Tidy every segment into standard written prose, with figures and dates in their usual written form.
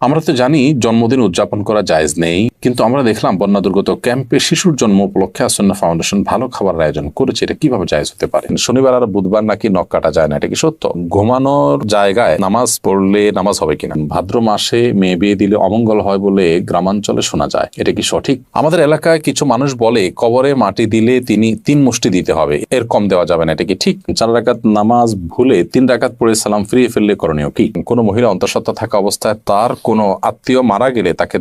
আমরা তো জানি জন্মদিন উদযাপন করা জায়েজ নেই, কিন্তু আমরা দেখলাম বন্যা দুর্গত ক্যাম্পে শিশুর জন্ম উপলক্ষে আসন্না ফাউন্ডেশন ভালো খাবারের আয়োজন করেছে। এটা কিভাবে জায়েজ হতে পারে? শনিবার আর বুধবার নাকি নখ কাটা যায় না, এটা কি সত্য? ঘুমানোর জায়গায় নামাজ পড়লে নামাজ হবে কিনা? ভাদ্র মাসে মেয়ে বিয়ে দিলে অমঙ্গল হয় বলে গ্রামাঞ্চলে শোনা যায়, এটা কি সঠিক? আমাদের এলাকায় কিছু মানুষ বলে কবরে মাটি দিলে তিনি 3 মুষ্টি দিতে হবে, এর কম দেওয়া যাবে না, এটা কি ঠিক? 4 রাকাত নামাজ ভুলে 3 রাকাত পড়ে সালাম ফিরিয়ে ফেললে করণীয় কি? কোনো মহিলা অন্তঃসত্ত্বা থাকা অবস্থায় তার কোনো আত্মীয় মারা গেলে তাকে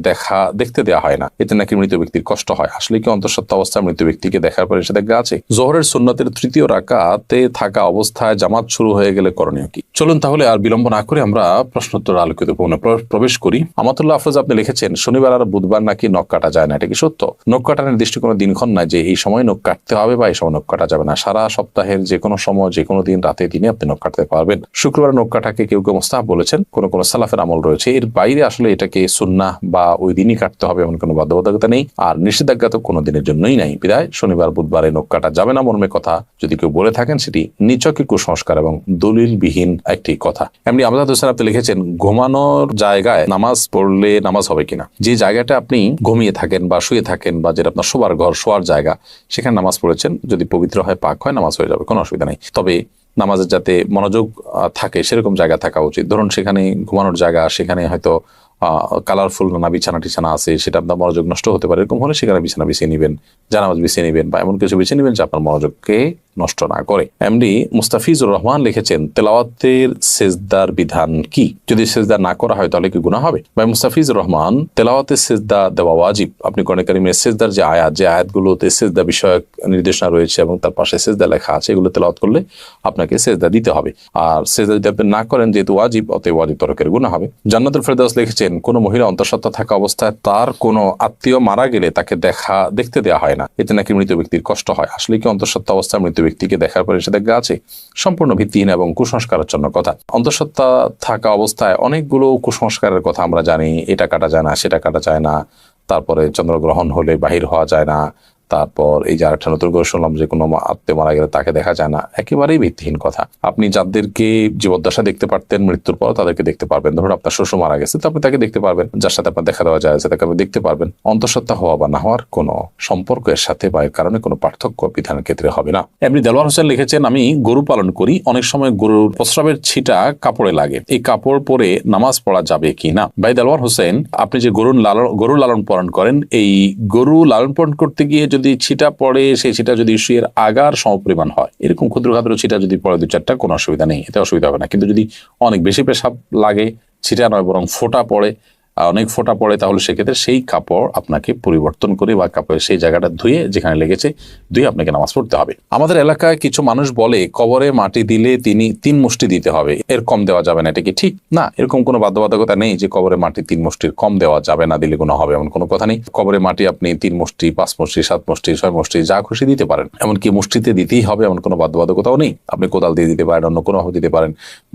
দেখতে দেওয়া হয় না, এতে নাকি মৃত ব্যক্তির কষ্ট হয়। আসলে কি অন্তঃসত্ত্বা অবস্থায় মৃত ব্যক্তিকে দেখার পরে নিষেধাজ্ঞা আছে? জোহরের সুন্নতের 3য় রাকাতে থাকা অবস্থায় জামাত শুরু হয়ে গেলে করণীয় কি? চলুন তাহলে আর বিলম্ব না করে আমরা প্রশ্নোত্তর আলোকিত প্রবেশ করি। আমাতুল্লাহ আফরোজ আপনি লিখেছেন, শনিবার আর বুধবার নাকি নখ কাটা যায় না, এটা কি সত্য? নখ কাটার নির্দিষ্ট কোনো দিনক্ষণ নাই যে এই সময় নখ কাটতে হবে বা এই সময় নখ কাটা যাবে না। সারা সপ্তাহের যে কোনো সময় যে কোনো দিন রাতে দিনে আপনি নখ কাটতে পারবেন। শুক্রবার নখ কাটাকে কেউ কেউ মুস্তাহাব বলেছেন, কোন সালাফের আমল রয়েছে। এর বাইরে আসলে এটাকে সুন্নাহ বা ওই দিনই কাটতে হবে এমন কোনো বাধ্যবাধকতা নেই, আর নিষেধাজ্ঞা তো কোনো দিনের জন্যই নাই। বিধায় শনিবার বুধবারে নখ কাটা যাবে না মর্মে কথা যদি কেউ বলে থাকেন, সেটি নিছকই কুসংস্কার এবং দলিলবিহীন একটি কথা। এমনি আমজাদ হোসেন আপনি লিখেছেন, ঘুমানোর জায়গায় নামাজ পড়লে নামাজ হবে কিনা? যে জায়গাটা আপনি ঘুমিয়ে থাকেন বা শুয়ে থাকেন বা যেটা আপনার শোবার ঘর, শোয়ার জায়গা, সেখানে নামাজ পড়েছেন, যদি পবিত্র হয়, পাক হয়, নামাজ হয়ে যাবে, কোনো অসুবিধা নেই। তবে নামাজের যাতে মনোযোগ থাকে সেরকম জায়গা থাকা উচিত। ধরুন সেখানে ঘুমানোর জায়গা, সেখানে হয়তো কালারফুল নানা বিছানা টিছানা আছে, সেটা আপনার মনোযোগ নষ্ট হতে পারে। এরকম হলে সেখানে বিছানা বিছিয়ে নিবেন, জানামাজ বিছিয়ে নিবেন, বা এমন কিছু বিছিয়ে নিবেন যে আপনার মনোযোগকে নষ্ট না করে। এমডি মুস্তাফিজুর রহমান লিখেছেন, তেলাওয়াতের সেজদার বিধান কি? যদি সেজদা না করা হয় তাহলে কি গুনাহ হবে? ভাই মুস্তাফিজুর রহমান, তেলাওয়াতের সেজদা দেওয়া ওয়াজিব। আপনি কোরআন কারীমের সেজদার যে আয়াতগুলোতে সেজদা বিষয়ক নির্দেশনা রয়েছে এবং তার পাশে সেজদা লেখা আছে, এগুলো তেলাওয়াত করলে আপনাকে সেজদা দিতে হবে। আর সেজদা যদি আপনি না করেন, যেহেতু ওয়াজিব, অতএব ওয়াজিব তরকের গুনাহ হবে। জান্নাতুল ফেরদাউস লিখেছেন, কোন মহিলা অন্তঃসত্ত্বা থাকা অবস্থায় তার কোনো আত্মীয় মারা গেলে তাকে দেখতে দেওয়া হয় না, এতে নাকি মৃত ব্যক্তির কষ্ট হয়। আসলে কি অন্তঃসত্ত্বা অবস্থায় মৃত ব্যক্তিকে দেখার পরে নিষেধাজ্ঞা আছে? সম্পূর্ণ ভিত্তিহীন এবং কুসংস্কারের জন্য কথা। অন্তঃসত্ত্বা থাকা অবস্থায় অনেকগুলো কুসংস্কারের কথা আমরা জানি। এটা কাটা যায় না, সেটা কাটা যায় না, তারপরে চন্দ্রগ্রহণ হলে বাহির হওয়া যায় না, তারপর এই যে আরেকটা নতুন করে শুনলাম যে কোনো আত্মীয় মারা গেলে তাকে দেখা যায় না। একেবারেই ভিত্তিহীন কথা। আপনি যাদেরকে জীবদ্দশা দেখতে পারতেন, মৃত্যুর পর তাদেরকে দেখতে পারবেন। ধরুন আপনার শ্বশুর মারা গেছে, তো আপনি তাকে দেখতে পারবেন। যার সাথে আপনার দেখা দেওয়া যায় তাকে আপনি দেখতে পারবেন। অন্তঃসত্ত্বা হওয়া বা না হওয়ার কোনো সম্পর্ক এর সাথে বা এর কারণে কোনো পার্থক্য বিধানের ক্ষেত্রে হবে না। এমনি দেলোয়ার হোসেন লিখেছেন, আমি গরু পালন করি, অনেক সময় গরুর প্রস্রাবের ছিটা কাপড়ে লাগে, এই কাপড় পরে নামাজ পড়া যাবে কি না? ভাই দেলোয়ার হোসেন, আপনি যে গরু লালন পালন করেন, এই গরু লালন পালন করতে গিয়ে যদি ছিটা পড়ে, সেই ছিটা যদি শুয়ের আগার সমপরিমাণ হয়, এরকম ক্ষুদ্র ক্ষুদ্র ছিটা যদি পড়ে 2-4টা, কোনো অসুবিধা নেই, এতে অসুবিধা হবে না। কিন্তু যদি অনেক বেশি পেশাব লাগে, ছিটা নয় বরং ফোঁটা পড়ে, অনেক ফোঁটা পড়ে, তাহলে সেক্ষেত্রে সেই কাপড় আপনাকে পরিবর্তন করে বা কাপড়ের সেই জায়গাটা ধুয়ে, যেখানে লেগেছে ধুয়ে আপনাকে নামাজ পড়তে হবে। আমাদের এলাকায় কিছু মানুষ বলে কবরে মাটি দিলে তিনি 3 মুষ্টি দিতে হবে, এর কম দেওয়া যাবে না, এটা কি ঠিক? না, এরকম কোনো বাধ্যবাধকতা নেই যে কবরে মাটি 3 মুষ্টির কম দেওয়া যাবে না, দিলে কোনো হবে এমন কোনো কথা নেই। কবরে মাটি আপনি 3 মুষ্টি, 5 মুষ্টি, 7 মুষ্টি, 6 মুষ্টি, যা খুশি দিতে পারেন। এমনকি মুষ্টিতে দিতেই হবে এমন কোনো বাধ্যবাধকতাও নেই। আপনি কোদাল দিয়ে দিতে পারেন, অন্য কোনোভাবে দিতে পারেন।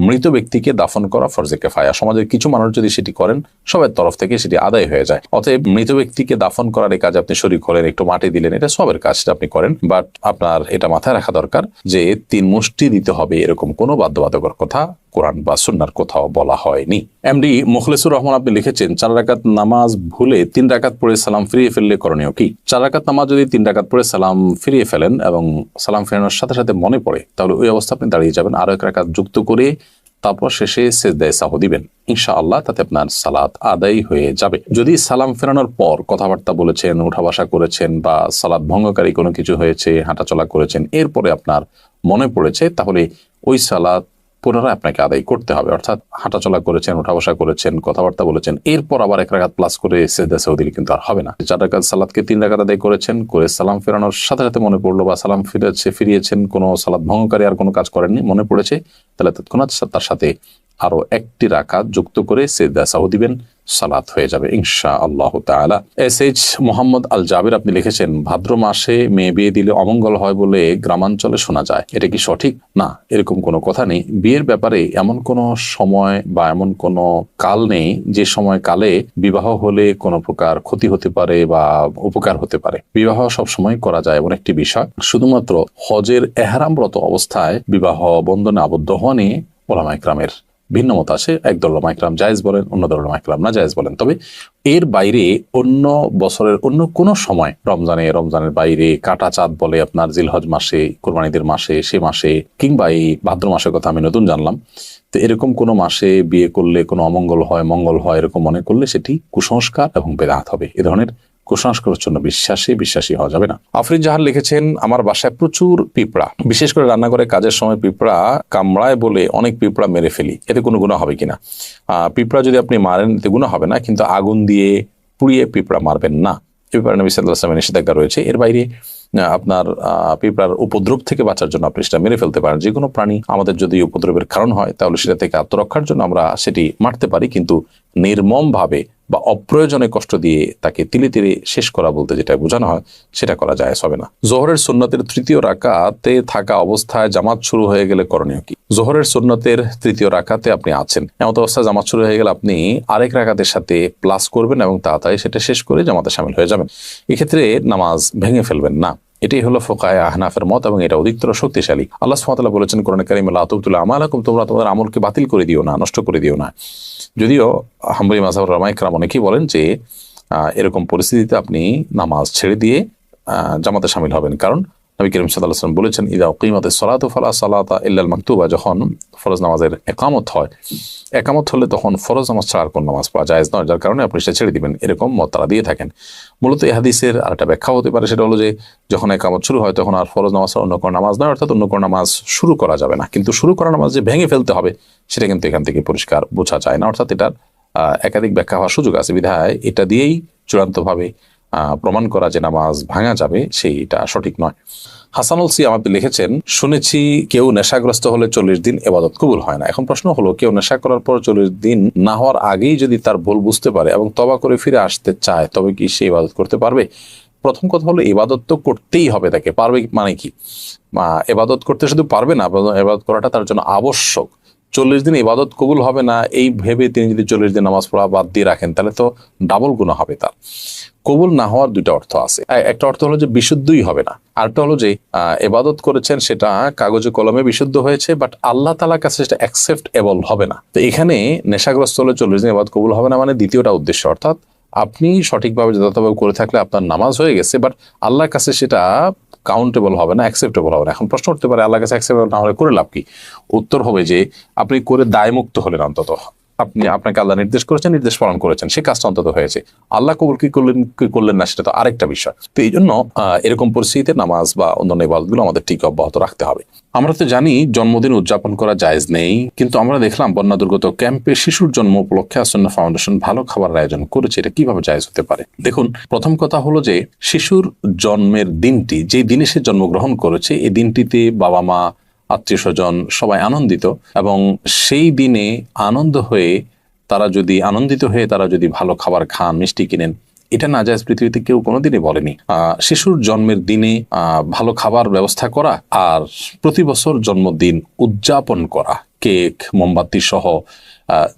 মৃত ব্যক্তিকে দাফন করা ফরজে কিফায়া। সমাজের কিছু মানুষ যদি সেটি করেন, সবার তরফ থেকে সেটি আদায় হয়ে যায়। অতএব মৃত ব্যক্তিকে দাফন করার এই কাজে আপনি শরীক হলেন, একটু মাটি দিলেন, এটা সবের কাজ, সেটা আপনি করেন। বাট আপনার এটা মাথায় রাখা দরকার যে 3 মুষ্টি দিতে হবে এরকম কোনো বাধ্যবাধকতার কথা কোরআন বা সুন্নাহর কোথাও বলা হয়নি। এমডি মুখলেসুর রহমান আপনি লিখেছেন, 4 রাকাত নামাজ ভুলে 3 রাকাত পড়ে সালাম ফিরিয়ে ফেললে করণীয় কি? 4 রাকাত নামাজ যদি 3 রাকাত পড়ে সালাম ফিরিয়ে ফেলেন এবং সালাম ফেরানোর সাথে সাথে মনে পড়ে, তাহলে ওই অবস্থা আপনি দাঁড়িয়ে যাবেন, আরো 1 রাকাত যুক্ত করে তারপর শেষে সেজদায়ে সাহু দিবেন। ইনশাআল্লাহ তাতে আপনার সালাত আদায় হয়ে যাবে। যদি সালাম ফেরানোর পর কথাবার্তা বলেছেন, উঠা বসা করেছেন, বা সালাত ভঙ্গকারী কোনো কিছু হয়েছে, হাঁটাচলা করেছেন, এরপরে আপনার মনে পড়েছে, তাহলে ওই সালাত পুনরায় আপনাকে আদায় করতে হবে। অর্থাৎ হাঁটাচলা করেছেন, উঠা বসা করেছেন, কথাবার্তা বলেছেন, এরপর আবার 1 রাকাত প্লাস করে সেজদায়ে সাহু দিলে কিন্তু আর হবে না। 4 রাকাত সালাতকে 3 রাকাত আদায় করেছেন, করে সালাম ফেরানোর সাথে সাথে মনে পড়লো, বা সালাম ফিরিয়েছেন, কোনো সালাত ভঙ্গকারী আর কোনো কাজ করেননি, মনে পড়েছে, তাহলে তৎক্ষণাৎ তার সাথে আরো 1টি রাকাত যুক্ত করে সেজদায়ে সাহু দিবেন, সালাত হয়ে যাবে ইনশাআল্লাহ তাআলা। এসএইচ মোহাম্মদ আল জাবির আপনি লিখেছেন, ভাদ্র মাসে মেয়ে বিয়ে দিলে অমঙ্গল হয় বলে গ্রামাঞ্চলে শোনা যায়, এটা কি সঠিক? না, এরকম কোনো কথা নেই। বিয়ের ব্যাপারে এমন কোনো সময় বা এমন কোনো কাল নেই যে সময় কালে বিবাহ হলে কোনো প্রকার ক্ষতি হতে পারে বা উপকার হতে পারে। বিবাহ সব সময় করা যায় এমন একটি বিষয়। শুধুমাত্র হজের এহরামরত অবস্থায় বিবাহ বন্ধনে আবদ্ধ হওয়া নিয়ে উলামায়ে কেরামের ভিন্ন মত আসে, একদল ওলামা ইকরাম জায়েজ বলেন, অন্য দল ওলামা ইকরাম না জায়েজ বলেন। তবে এর বাইরে অন্য বছরের অন্য কোনো সময়, রমজানের বাইরে, কাটা চাঁদ বলে আপনার জিলহজ মাসে, কোরবানিদের মাসে, সে মাসে, কিংবা এই ভাদ্র মাসের কথা আমি নতুন জানলাম, তো এরকম কোনো মাসে বিয়ে করলে কোনো অমঙ্গল হয়, মঙ্গল হয়, এরকম মনে করলে সেটি কুসংস্কার এবং বেদাত হবে। এ ধরনের কুসংস্কারের জন্য বিশ্বাসী হওয়া যাবে না। আফরিদ জাহান লিখেছেন, আমার বাসায় প্রচুর পিঁপড়া, বিশেষ করে রান্নাঘরে কাজের সময় পিঁপড়া কামড়ায় বলে অনেক পিঁপড়া মেরে ফেলি, এতে কোনো গুনাহ হবে কিনা? পিঁপড়া যদি আপনি মারেন এতে গুনাহ হবে না, কিন্তু আগুন দিয়ে পুড়িয়ে পিঁপড়া মারবেন না, এ ব্যাপারে নবী সাল্লাল্লাহু আলাইহি ওয়াসাল্লামের নিষেধাজ্ঞা রয়েছে। এর বাইরে আপনার পিঁপড়ার উপদ্রব থেকে বাঁচার জন্য আপনি সেটা মেরে ফেলতে পারেন। যে কোনো প্রাণী আমাদের যদি উপদ্রবের কারণ হয় তাহলে সেটা থেকে আত্মরক্ষার জন্য আমরা সেটি মারতে পারি, কিন্তু নির্মমভাবে বা অপ্রয়োজনে কষ্ট দিয়ে তাকে তিলে তিলে শেষ করা বলতে যেটা বোঝানো হয় সেটা করা জায়েজ হবে না। জোহরের সুন্নতের তৃতীয় রাকাতে থাকা অবস্থায় জামাত শুরু হয়ে গেলে করণীয় কি? জোহরের সুন্নতের তৃতীয় রাকাতে আপনি আছেন, এমন অবস্থায় জামাত শুরু হয়ে গেলে আপনি আরেক রাকাতের সাথে প্লাস করবেন এবং তাড়াতাড়ি সেটা শেষ করে জামাতে শামিল হয়ে যাবেন। এক্ষেত্রে নামাজ ভেঙে ফেলবেন না। এটাই হলো ফুকায়ে আহনাফের মত এবং এটা অধিকতর শক্তিশালী। আল্লাহ সুবহানাহু ওয়া তাআলা বলেছেন কোরআনে কারিমে, লা তুবতিলু আমালাকুম, তোমরা তোমাদের আমলকে বাতিল করে দিও না, নষ্ট করে দিও না। যদিও হাম্বলী মাযহাবের উলামা ইকরাম অনেকেই বলেন যে এরকম পরিস্থিতিতে আপনি নামাজ ছেড়ে দিয়ে জামাতে শামিল হবেন, কারণ নবী করিম সাল্লাল্লাহু আলাইহি ওয়াসাল্লাম বলেছেন, ইযা উকিমাতিস সালাতু ফালা সালাতা ইল্লাল মাকতুবা, যখন ফরজ নামাজের একামত হয়, একামত হলে তখন ফরজ নামাজ ছাড়া কোন নামাজ পড়া জায়েজ নয়, যার কারণে আপনি সেটা ছেড়ে দিবেন, এরকম মত তারা দিয়ে থাকেন। মূলত এই হাদিসের আরেকটা ব্যাখ্যা হতে পারে, সেটা হলো যে যখন একামত শুরু হয় তখন আর ফরজ নামাজ অন্য কোনো নামাজ নয়, অর্থাৎ অন্য কোনো নামাজ শুরু করা যাবে না। কিন্তু শুরু করা নামাজ যে ভেঙে ফেলতে হবে সেটা কিন্তু এখান থেকে পরিষ্কার বোঝা যায় না, অর্থাৎ এটার একাধিক ব্যাখ্যা হওয়ার সুযোগ আছে, বিধায় এটা দিয়েই চূড়ান্তভাবে প্রমাণ করা যে নামাজ ভাঙা যাবে সেইটা সঠিক নয়। হাসানুল সিয়াম আপনি লিখেছেন, শুনেছি কেউ নেশাগ্রস্ত হলে 40 দিন ইবাদত কবুল হয় না। এখন প্রশ্ন হলো, কেউ নেশা করার পর 40 দিন না হওয়ার আগেই যদি তার ভুল বুঝতে পারে এবং তওবা করে ফিরে আসতে চায়, তবে কি সে ইবাদত করতে পারবে? প্রথম কথা হলো, ইবাদত তো করতেই হবে তাকে। পারবে মানে কি? ইবাদত করতে শুধু পারবে না, ইবাদত করাটা তার জন্য আবশ্যক। 40 দিন ইবাদত কবুল হবে না এই ভেবে তিনি যদি 40 দিন নামাজ পড়া বাদ দিয়ে রাখেন তাহলে তো ডাবল গুনাহ হবে তার। কবুল না হওয়ার দুইটা অর্থ আছে, একটা অর্থ হলো যে বিশুদ্ধই হবে না, আরেকটা হলো যে ইবাদত করেছেন সেটা কাগজে কলমে বিশুদ্ধ হয়েছে, বাট আল্লাহ তাআলার কাছে সেটা অ্যাকসেপ্টেবল হবে না। তো এখানে নেশাগ্রস্ত হলে 40 দিন ইবাদত কবুল হবে না মানে দ্বিতীয়টা উদ্দেশ্য, অর্থাৎ আপনি সঠিকভাবে যথাযথভাবে করে থাকলে আপনার নামাজ হয়ে গেছে, বাট আল্লাহর কাছে সেটা কাউন্টেবল হবে না, অ্যাকসেপ্টেবল হবে না। এখন প্রশ্ন উঠতে পারে, আল্লাহর কাছে অ্যাকসেপ্টেবল না হলে করে লাভ কি? উত্তর হবে যে আপনি করে দায়মুক্ত হলেন, অন্তত আপনাকে আল্লাহ নির্দেশ করেছেন, নির্দেশ পালন করেছেন, সেই কাজটা অন্তত হয়েছে। আল্লাহ কবুল কি করলেন না সেটা তো আরেকটা বিষয়। তো এই জন্য এরকম পরিস্থিতিতে নামাজ বা অন্যান্য ইবাদতগুলো আমাদের ঠিক অব্যাহত রাখতে হবে। আমরা তো জানি জন্মদিন উদযাপন করা জায়েজ নেই, কিন্তু আমরা দেখলাম বন্যা দুর্গত ক্যাম্পে শিশুর জন্ম উপলক্ষে আসন্না ফাউন্ডেশন ভালো খাবার আয়োজন করেছে, এটা কিভাবে জায়েজ হতে পারে? দেখুন, প্রথম কথা হলো যে শিশুর জন্মের দিনটি, যে দিনে সে জন্মগ্রহণ করেছে, এই দিনটিতে বাবা মা, আত্মীয় স্বজন সবাই আনন্দিত, এবং সেই দিনে আনন্দিত হয়ে তারা যদি ভালো খাবার খান, মিষ্টি কিনেন, এটা না জায়েজ পৃথিবীতে কেউ কোনোদিনই বলেনি। শিশুর জন্মের দিনে ভালো খাবার ব্যবস্থা করা আর প্রতি বছর জন্মদিন উদযাপন করা, কেক, মোমবাতি সহ,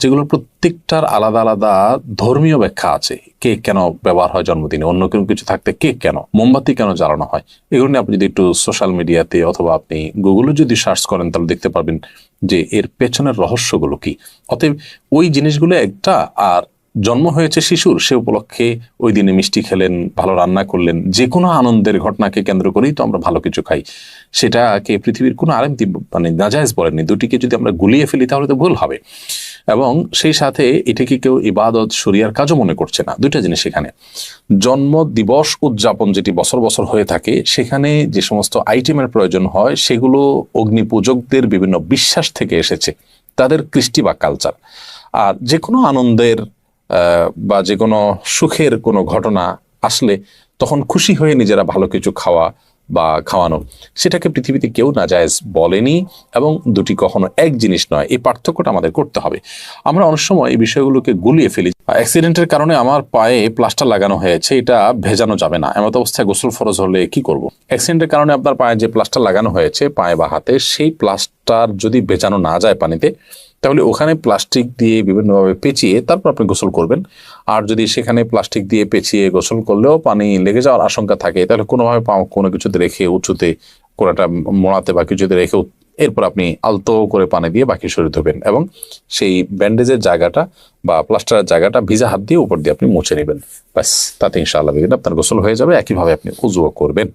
যেগুলোর প্রত্যেকটার আলাদা আলাদা ধর্মীয় ব্যাখ্যা আছে। কেক কেন ব্যবহার হয় জন্মদিনে, অন্য কোনো কিছু থাকতে কেক কেন, মোমবাতি কেন জ্বালানো হয়, এগুলো নিয়ে আপনি যদি একটু সোশ্যাল মিডিয়াতে অথবা আপনি গুগলে যদি সার্চ করেন তাহলে দেখতে পারবেন যে এর পেছনের রহস্যগুলো কি। অতএব ওই জিনিসগুলো একটা, আর জন্ম হয়েছে শিশুর, সে উপলক্ষে ওই দিনে মিষ্টি খেলেন, ভালো রান্না করলেন, যে কোনো আনন্দের ঘটনাকে কেন্দ্র করেই তো আমরা ভালো কিছু খাই, সেটাকে পৃথিবীর কোনো আলেম মানে নাজায়েজ বলেননি। দুটিকে যদি আমরা গুলিয়ে ফেলি তাহলে তো ভুল হবে, এবং সেই সাথে এটাকে কেউ ইবাদত শরিয়ার কাজও মনে করছে না। দুইটা জিনিস এখানে। জন্ম দিবস উদযাপন যেটি বছর বছর হয়ে থাকে, সেখানে যে সমস্ত আইটেমের প্রয়োজন হয় সেগুলো অগ্নিপূজকদের বিভিন্ন বিশ্বাস থেকে এসেছে, তাদের কৃষ্টি বা কালচার। আর যে কোনো আনন্দের বা যে কোনো সুখের কোনো ঘটনা আসলে তখন খুশি হয়ে নিজেরা ভালো কিছু খাওয়া বা খাওয়ানো, সেটাকে পৃথিবীতে কেউ নাজায়েজ বলেনি, এবং দুটি কখনো এক জিনিস নয়। এই পার্থক্যটা আমাদের করতে হবে। আমরা অনেক সময় এই বিষয়গুলোকে গুলিয়ে ফেলি। অ্যাক্সিডেন্টের কারণে আমার পায়ে প্লাস্টার লাগানো হয়েছে, এটা ভেজানো যাবে না, এমত অবস্থায় গোসল ফরজ হলে কি করব? অ্যাক্সিডেন্টের কারণে আপনার পায়ে যে প্লাস্টার লাগানো হয়েছে, পায়ে বা হাতে, সেই প্লাস্টার যদি ভেজানো না যায় পানিতে, তাহলে ওখানে প্লাস্টিক দিয়ে বিভিন্নভাবে পেঁচিয়ে তারপর আপনি গোসল করবেন। আর যদি সেখানে প্লাস্টিক দিয়ে পেঁচিয়ে গোসল করলেও পানি লেগে যাওয়ার আশঙ্কা থাকে, তাহলে কোনোভাবে কোনো কিছুতে রেখে উঁচুতে, কোনোটা মোড়াতে বা কিছুতে রেখে এরপর আপনি আলতো করে পানি দিয়ে বাকি শরীর ধোবেন এবং সেই ব্যান্ডেজের জায়গাটা বা প্লাস্টারের জায়গাটা ভিজা হাত দিয়ে উপর দিয়ে আপনি মুছে নেবেন। ব্যাস, তাতে ইনশাআল্লাহ আপনার গোসল হয়ে যাবে। একইভাবে আপনি উযুও করবেন।